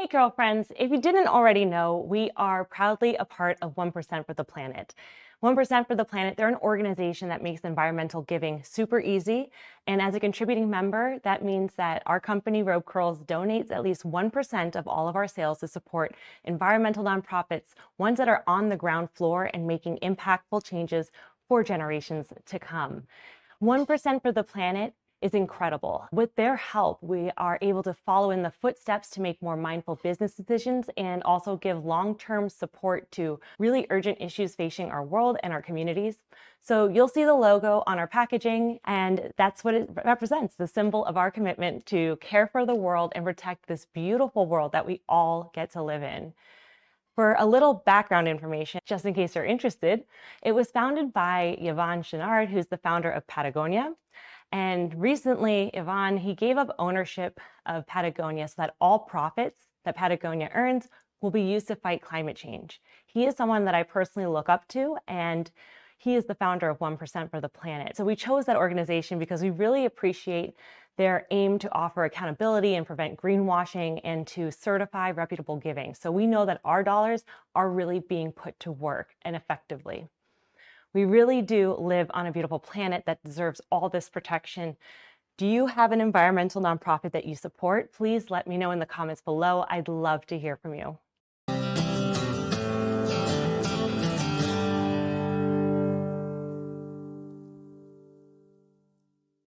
Hey, girlfriends. If you didn't already know, we are proudly a part of 1% for the Planet. 1% for the Planet, they're an organization that makes environmental giving super easy. And as a contributing member, that means that our company, RobeCurls, donates at least 1% of all of our sales to support environmental nonprofits, ones that are on the ground floor and making impactful changes for generations to come. 1% for the Planet is incredible. With their help, we are able to follow in the footsteps to make more mindful business decisions and also give long-term support to really urgent issues facing our world and our communities. So you'll see the logo on our packaging, and that's what it represents, the symbol of our commitment to care for the world and protect this beautiful world that we all get to live in. For a little background information, just in case you're interested, it was founded by Yvon Chouinard, who's the founder of Patagonia. And recently, Yvon, he gave up ownership of Patagonia so that all profits that Patagonia earns will be used to fight climate change. He is someone that I personally look up to, and he is the founder of 1% for the Planet. So we chose that organization because we really appreciate their aim to offer accountability and prevent greenwashing and to certify reputable giving. So we know that our dollars are really being put to work and effectively. We really do live on a beautiful planet that deserves all this protection. Do you have an environmental nonprofit that you support? Please let me know in the comments below. I'd love to hear from you.